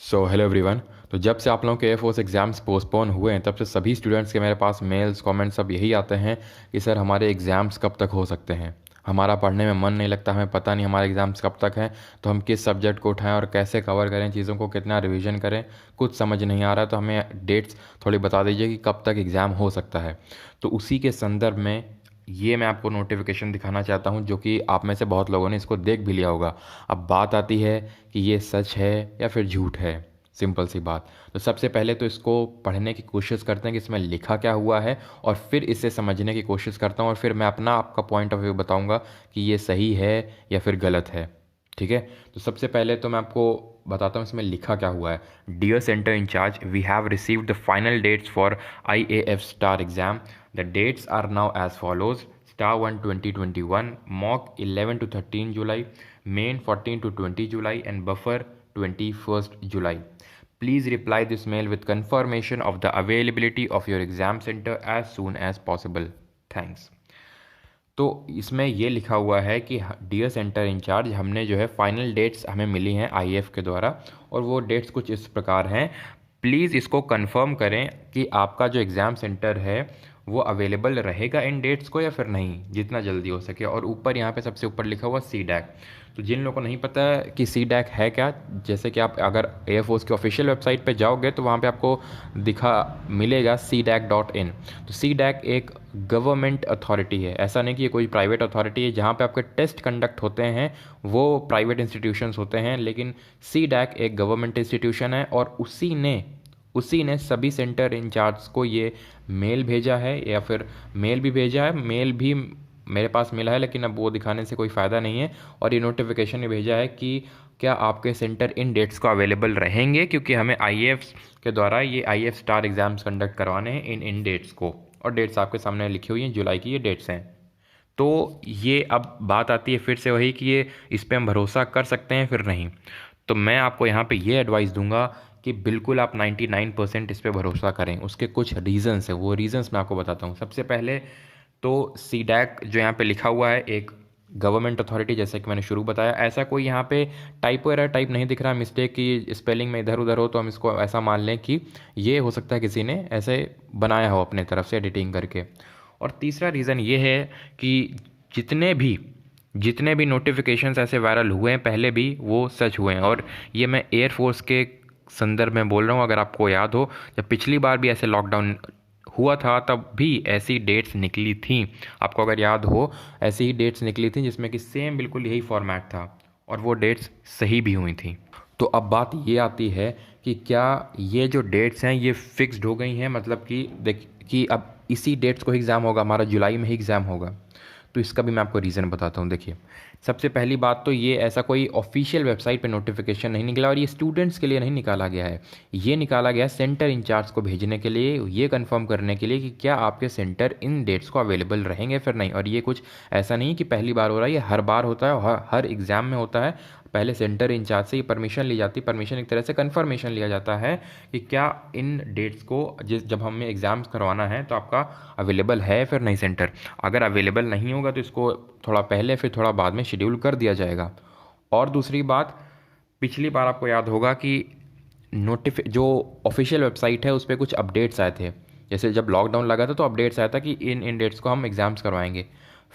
Hello everyone. तो जब से आप लोगों के एयरफोर्स एग्ज़ाम्स पोस्टपोन हुए हैं तब से सभी स्टूडेंट्स के मेरे पास मेल्स कमेंट्स सब यही आते हैं कि सर हमारे एग्ज़ाम्स कब तक हो सकते हैं। हमारा पढ़ने में मन नहीं लगता, हमें पता नहीं हमारे एग्ज़ाम्स कब तक हैं, तो हम किस सब्जेक्ट को उठाएं और कैसे कवर करें, चीज़ों को कितना रिवीजन करें, कुछ समझ नहीं आ रहा है। तो हमें डेट्स थोड़ी बता दीजिए कि कब तक एग्ज़ाम हो सकता है। तो उसी के संदर्भ में ये मैं आपको नोटिफिकेशन दिखाना चाहता हूँ, जो कि आप में से बहुत लोगों ने इसको देख भी लिया होगा। अब बात आती है कि ये सच है या फिर झूठ है। सिंपल सी बात। तो सबसे पहले तो इसको पढ़ने की कोशिश करते हैं कि इसमें लिखा क्या हुआ है, और फिर इसे समझने की कोशिश करता हूँ, और फिर मैं अपना आपका पॉइंट ऑफ व्यू बताऊंगा कि ये सही है या फिर गलत है। ठीक है। तो सबसे पहले तो मैं आपको बताता हूँ इसमें लिखा क्या हुआ है। Dear centre incharge, we have received the final dates for IAF star exam. The dates are now as follows: star 1 2021, mock 11 to 13 July, main 14 to 20 July and buffer 21 July. Please reply this mail with confirmation of the availability of your exam center as soon as possible. Thanks. तो इसमें ये लिखा हुआ है कि dear centre in charge, हमने जो है फाइनल डेट्स हमें मिली हैं IAF के द्वारा, और वो डेट्स कुछ इस प्रकार हैं। प्लीज़ इसको कंफर्म करें कि आपका जो एग्ज़ाम सेंटर है वो अवेलेबल रहेगा इन डेट्स को या फिर नहीं, जितना जल्दी हो सके। और ऊपर यहाँ पे सबसे ऊपर लिखा हुआ CDAC। तो जिन लोगों को नहीं पता कि CDAC है क्या, जैसे कि आप अगर एयरफोर्स की ऑफिशियल वेबसाइट पे जाओगे तो वहाँ पे आपको दिखा मिलेगा CDAC.in। तो CDAC एक गवर्नमेंट अथॉरिटी है, ऐसा नहीं कि ये कोई प्राइवेट अथॉरिटी है। जहाँ पे आपके टेस्ट कंडक्ट होते हैं वो प्राइवेट इंस्टीट्यूशंस होते हैं, लेकिन CDAC एक गवर्नमेंट इंस्टीट्यूशन है, और उसी ने सभी सेंटर इंचार्ज को ये मेल भेजा है, या फिर मेल भी भेजा है, मेल भी मेरे पास मिला है लेकिन अब वो दिखाने से कोई फ़ायदा नहीं है। और ये नोटिफिकेशन भी भेजा है कि क्या आपके सेंटर इन डेट्स को अवेलेबल रहेंगे, क्योंकि हमें IAF के द्वारा ये IAF स्टार एग्ज़ाम्स कंडक्ट करवाने हैं इन डेट्स को। और डेट्स आपके सामने लिखी हुई हैं, जुलाई की ये डेट्स हैं। तो ये अब बात आती है फिर से वही कि ये इस पर हम भरोसा कर सकते हैं फिर नहीं। तो मैं आपको यहाँ पे ये एडवाइस दूंगा कि बिल्कुल आप 99% इस पे भरोसा करें। उसके कुछ रीजंस हैं, वो रीजंस मैं आपको बताता हूँ। सबसे पहले तो CDAC जो यहाँ पे लिखा हुआ है एक गवर्नमेंट अथॉरिटी, जैसे कि मैंने शुरू बताया, ऐसा कोई यहाँ पे टाइपो एरर टाइप नहीं दिख रहा, मिस्टेक की स्पेलिंग में इधर उधर हो, तो हम इसको ऐसा मान लें कि ये हो सकता है किसी ने ऐसे बनाया हो अपने तरफ से एडिटिंग करके। और तीसरा रीज़न ये है कि जितने भी जितने भी नोटिफिकेशंस ऐसे वायरल हुए हैं पहले भी, वो सच हुए हैं। और ये मैं एयरफोर्स के संदर्भ में बोल रहा हूँ। अगर आपको याद हो, जब पिछली बार भी ऐसे लॉकडाउन हुआ था तब भी ऐसी डेट्स निकली थी, आपको अगर याद हो, ऐसी ही डेट्स निकली थी जिसमें कि सेम बिल्कुल यही फॉर्मेट था, और वो डेट्स सही भी हुई थी। तो अब बात ये आती है कि क्या ये जो डेट्स हैं ये फिक्स्ड हो गई हैं, मतलब कि देख कि अब इसी डेट्स को एग्ज़ाम होगा, हमारा जुलाई में ही एग्ज़ाम होगा। तो इसका भी मैं आपको रीज़न बताता हूँ। देखिए, सबसे पहली बात तो ये ऐसा कोई ऑफिशियल वेबसाइट पे नोटिफिकेशन नहीं निकला, और ये स्टूडेंट्स के लिए नहीं निकाला गया है। ये निकाला गया सेंटर इंचार्ज को भेजने के लिए, ये कंफर्म करने के लिए कि क्या आपके सेंटर इन डेट्स को अवेलेबल रहेंगे फिर नहीं। और ये कुछ ऐसा नहीं कि पहली बार हो रहा है, ये हर बार होता है, हर एग्ज़ाम में होता है। पहले सेंटर इंचार्ज से ही परमिशन ली जाती है, परमिशन एक तरह से कंफर्मेशन लिया जाता है कि क्या इन डेट्स को जब हमें एग्ज़ाम्स करवाना है तो आपका अवेलेबल है फिर नहीं सेंटर। अगर अवेलेबल नहीं होगा तो इसको थोड़ा पहले फिर थोड़ा बाद में शेड्यूल कर दिया जाएगा। और दूसरी बात, पिछली बार आपको याद होगा कि जो ऑफिशियल वेबसाइट है उस पर कुछ अपडेट्स आए थे। जैसे जब लॉकडाउन लगा था तो अपडेट्स आया था कि इन इन डेट्स को हम एग्ज़ाम्स करवाएंगे।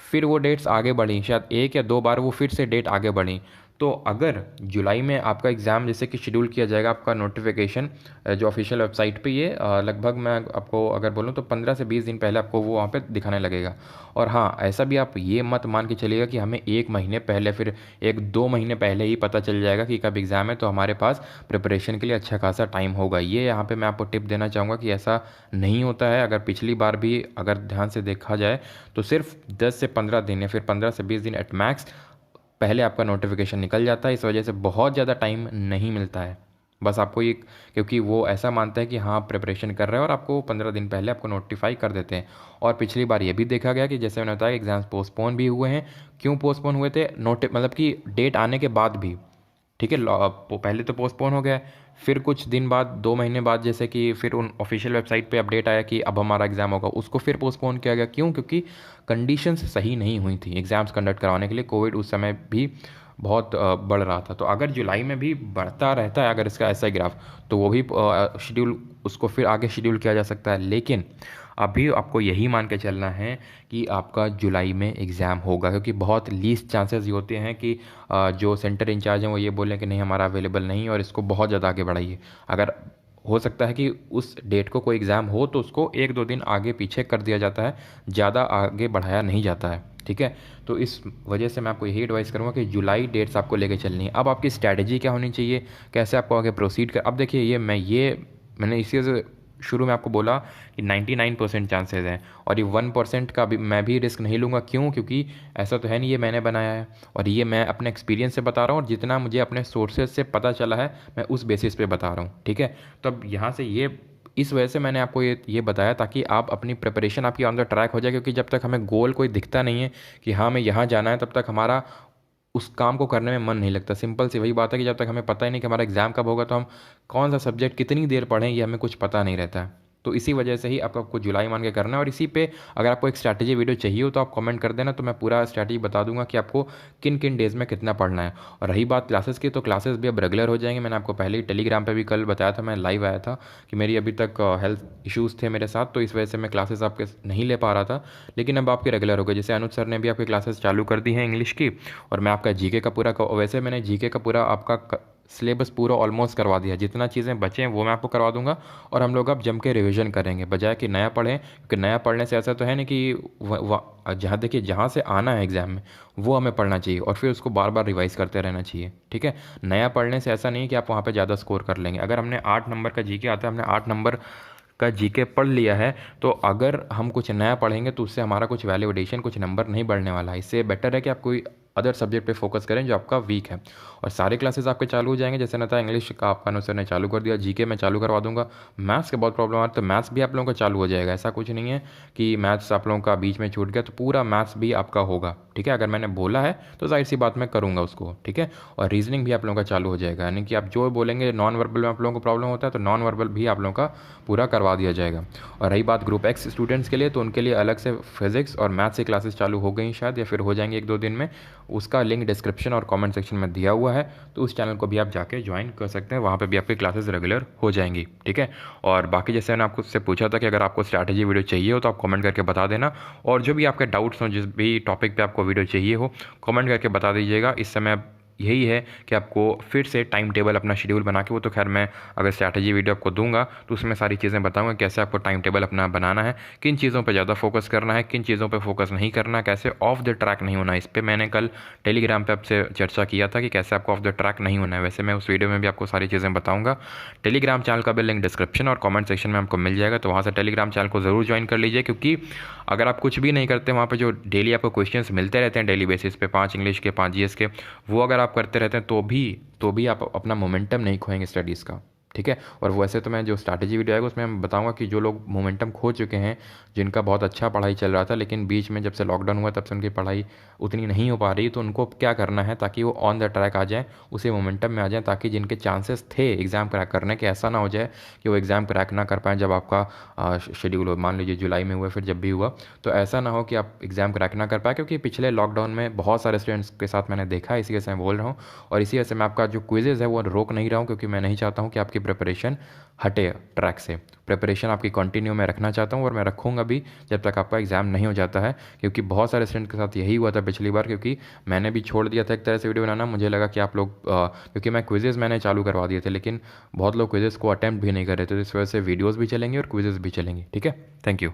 फिर वो डेट्स आगे बढ़ी, शायद एक या दो बार वो फिर से डेट आगे बढ़ी। तो अगर जुलाई में आपका एग्ज़ाम जैसे कि शेड्यूल किया जाएगा, आपका नोटिफिकेशन जो ऑफिशियल वेबसाइट पे ये लगभग मैं आपको अगर बोलूँ तो 15 से 20 दिन पहले आपको वो वहाँ पे दिखाने लगेगा। और हाँ, ऐसा भी आप ये मत मान के चलिएगा कि हमें 1 महीने पहले फिर 1-2 महीने पहले ही पता चल जाएगा कि कब एग्ज़ाम है, तो हमारे पास प्रिपरेशन के लिए अच्छा खासा टाइम होगा। ये यहाँ पर मैं आपको टिप देना चाहूँगा कि ऐसा नहीं होता है। अगर पिछली बार भी अगर ध्यान से देखा जाए तो सिर्फ 10 से 15 दिन या फिर 15 से 20 दिन एट मैक्स पहले आपका नोटिफिकेशन निकल जाता है। इस वजह से बहुत ज़्यादा टाइम नहीं मिलता है। बस आपको ये, क्योंकि वो ऐसा मानता है कि हाँ आप प्रिपरेशन कर रहे हैं, और आपको 15 दिन पहले आपको नोटिफाई कर देते हैं। और पिछली बार ये भी देखा गया कि जैसे मैंने बताया एग्ज़ाम्स पोस्टपोन भी हुए हैं। क्यों पोस्टपोन हुए थे, मतलब कि डेट आने के बाद भी। ठीक है, पहले तो पोस्टपोन हो गया, फिर कुछ दिन बाद 2 महीने बाद जैसे कि फिर उन ऑफिशियल वेबसाइट पे अपडेट आया कि अब हमारा एग्ज़ाम होगा, उसको फिर पोस्टपोन किया गया। क्यों? क्योंकि कंडीशंस सही नहीं हुई थी एग्ज़ाम्स कंडक्ट करवाने के लिए। कोविड उस समय भी बहुत बढ़ रहा था। तो अगर जुलाई में भी बढ़ता रहता है अगर इसका ऐसा ग्राफ, तो वो भी शेड्यूल, उसको फिर आगे शेड्यूल किया जा सकता है। लेकिन अभी आपको यही मान के चलना है कि आपका जुलाई में एग्ज़ाम होगा, क्योंकि बहुत लीस्ट चांसेस ये होते हैं कि जो सेंटर इंचार्ज हैं वो ये बोलें कि नहीं हमारा अवेलेबल नहीं है और इसको बहुत ज़्यादा आगे बढ़ाइए। अगर हो सकता है कि उस डेट को कोई एग्ज़ाम हो तो उसको 1-2 दिन आगे पीछे कर दिया जाता है, ज़्यादा आगे बढ़ाया नहीं जाता है। ठीक है, तो इस वजह से मैं आपको यही एडवाइस करूँगा कि जुलाई डेट्स आपको लेके चलनी है। अब आपकी स्ट्रैटेजी क्या होनी चाहिए, कैसे आपको आगे प्रोसीड कर, अब देखिए मैंने इसी से शुरू में आपको बोला कि 99% चांसेस हैं, और ये 1% का भी मैं भी रिस्क नहीं लूँगा। क्यों? क्योंकि ऐसा तो है नहीं ये मैंने बनाया है, और ये मैं अपने एक्सपीरियंस से बता रहा हूँ, और जितना मुझे अपने सोर्सेज से पता चला है मैं उस बेसिस पे बता रहा हूँ। ठीक है, तो अब यहाँ से ये इस वजह से मैंने आपको ये बताया ताकि आप अपनी प्रिपरेशन आपकी ऑन द ट्रैक हो जाए, क्योंकि जब तक हमें गोल कोई दिखता नहीं है कि हाँ हमें यहाँ जाना है, तब तक हमारा उस काम को करने में मन नहीं लगता। सिंपल सी वही बात है कि जब तक हमें पता ही नहीं कि हमारा एग्ज़ाम कब होगा, तो हम कौन सा सब्जेक्ट कितनी देर पढ़ें ये हमें कुछ पता नहीं रहता है। तो इसी वजह से ही आपको जुलाई मान के करना है। और इसी पे अगर आपको एक स्ट्रैटेजी वीडियो चाहिए हो तो आप कमेंट कर देना, तो मैं पूरा स्ट्रैटेजी बता दूंगा कि आपको किन किन डेज़ में कितना पढ़ना है। और रही बात क्लासेस की, तो क्लासेस भी अब रेगुलर हो जाएंगे। मैंने आपको पहले ही टेलीग्राम पे भी कल बताया था, मैं लाइव आया था कि मेरी अभी तक हेल्थ इश्यूज़ थे मेरे साथ, तो इस वजह से मैं क्लासेस आपके नहीं ले पा रहा था, लेकिन अब आपके रेगुलर हो गए। जैसे अनुज सर ने भी आपकी क्लासेस चालू कर दी हैं इंग्लिश की, और मैं आपका जीके का पूरा, वैसे मैंने जीके का पूरा आपका सिलेबस पूरा ऑलमोस्ट करवा दिया। जितना चीज़ें बचे हैं वो मैं आपको करवा दूंगा, और हम लोग अब जम के रिवीजन करेंगे बजाय कि नया पढ़ें, क्योंकि नया पढ़ने से ऐसा तो है नहीं कि जहाँ देखिए जहाँ से आना है एग्ज़ाम में वो हमें पढ़ना चाहिए और फिर उसको बार बार रिवाइज करते रहना चाहिए। ठीक है, नया पढ़ने से ऐसा नहीं है कि आप वहाँ पे ज़्यादा स्कोर कर लेंगे। अगर हमने 8 नंबर का जीके आता है, हमने 8 नंबर का जीके पढ़ लिया है, तो अगर हम कुछ नया पढ़ेंगे तो उससे हमारा कुछ वैल्यूएडिशन, कुछ नंबर नहीं बढ़ने वाला है। इससे बेटर है कि आप कोई अदर सब्जेक्ट पे फोकस करें जो आपका वीक है। और सारे क्लासेस आपके चालू हो जाएंगे, जैसे ना था इंग्लिश का आपका अनुसार ने चालू कर दिया, जीके मैं चालू करवा दूंगा। मैथ्स का बहुत प्रॉब्लम आ रहा है, तो मैथ्स भी आप लोगों का चालू हो जाएगा। ऐसा कुछ नहीं है कि मैथ्स आप लोगों का बीच में छूट गया, तो पूरा मैथ्स भी आपका होगा। ठीक है, अगर मैंने बोला है तो जाहिर सी बात मैं करूँगा उसको। ठीक है, और रीजनिंग भी आप लोगों का चालू हो जाएगा, यानी कि आप जो बोलेंगे, नॉन वर्बल में आप लोगों को प्रॉब्लम होता है तो नॉन वर्बल भी आप लोगों का पूरा करवा दिया जाएगा। और रही बात ग्रुप एक्स स्टूडेंट्स के लिए, तो उनके लिए अलग से फिजिक्स और मैथ्स की क्लासेस चालू हो गई शायद, या फिर हो जाएंगे 1-2 दिन में। उसका लिंक डिस्क्रिप्शन और कमेंट सेक्शन में दिया हुआ है, तो उस चैनल को भी आप जाके ज्वाइन कर सकते हैं, वहाँ पे भी आपकी क्लासेस रेगुलर हो जाएंगी। ठीक है, और बाकी जैसे मैंने आपको उससे पूछा था कि अगर आपको स्ट्रैटेजी वीडियो चाहिए हो तो आप कमेंट करके बता देना, और जो भी आपके डाउट्स हो, जिस भी टॉपिक पे आपको वीडियो चाहिए हो, कमेंट करके बता दीजिएगा। इस समय यही है कि आपको फिर से टाइम टेबल अपना शेड्यूल बना के, वो तो खैर मैं अगर स्ट्रैटेजी वीडियो आपको दूंगा तो उसमें सारी चीज़ें बताऊंगा कैसे आपको टाइम टेबल अपना बनाना है, किन चीज़ों पे ज़्यादा फोकस करना है, किन चीज़ों पे फोकस नहीं करना, कैसे ऑफ द ट्रैक नहीं होना। इस पर मैंने कल टेलीग्राम पे आपसे चर्चा किया था कि कैसे आपको ऑफ द ट्रैक नहीं होना है। वैसे मैं उस वीडियो में भी आपको सारी चीज़ें बताऊँगा। टेलीग्राम चैनल का भी लिंक डिस्क्रिप्शन और कॉमेंट सेक्शन में आपको मिल जाएगा, तो वहाँ से टेलीग्राम चैनल को ज़रूर ज्वाइन कर लीजिए, क्योंकि अगर आप कुछ भी नहीं करते, वहाँ पे जो डेली आपको क्वेश्चंस मिलते रहते हैं डेली बेसिस पे, 5 इंग्लिश के 5 जीएस के, वो अगर आप करते रहते हैं तो भी आप अपना मोमेंटम नहीं खोएंगे स्टडीज़ का। ठीक है, और वैसे तो मैं जो स्ट्रैटेजी वीडियो आएगा उसमें मैं बताऊंगा कि जो लोग मोमेंटम खो चुके हैं, जिनका बहुत अच्छा पढ़ाई चल रहा था लेकिन बीच में जब से लॉकडाउन हुआ तब से उनकी पढ़ाई उतनी नहीं हो पा रही, तो उनको क्या करना है ताकि वो ऑन द ट्रैक आ जाएँ, उसी मोमेंटम में आ जाएँ, ताकि जिनके चांसेस थे एग्ज़ाम क्रैक करने के, ऐसा ना हो जाए कि वो एग्ज़ाम क्रैक ना कर पाएँ जब आपका शेड्यूल हो। मान लीजिए जुलाई में हुआ, फिर जब भी हुआ, तो ऐसा ना हो कि आप एग्ज़ाम क्रैक ना कर पाए, क्योंकि पिछले लॉकडाउन में बहुत सारे स्टूडेंट्स के साथ मैंने देखा है, इसी वजह से मैं बोल रहा हूँ। और इसी वजह से मैं आपका जो क्विज़ेज़ है वो रोक नहीं रहा हूँ, क्योंकि मैं नहीं चाहता हूँ कि आपकी प्रिपरेशन हटे ट्रैक से। प्रिपरेशन आपकी कंटिन्यू में रखना चाहता हूँ, और मैं रखूँगा भी जब तक आपका एग्ज़ाम नहीं हो जाता है, क्योंकि बहुत सारे स्टूडेंट के साथ यही हुआ था पिछली बार। क्योंकि मैंने भी छोड़ दिया था एक तरह से वीडियो बनाना, मुझे लगा कि आप लोग क्योंकि मैं क्विज़ेज़ मैंने चालू करवा दिए थे, लेकिन बहुत लोग क्विज़ेज़ को अटैम्प्ट भी नहीं कर रहे थे, तो इस वजह से वीडियोज़ भी चलेंगे और क्विज़ेज़ भी चलेंगे। ठीक है, थैंक यू।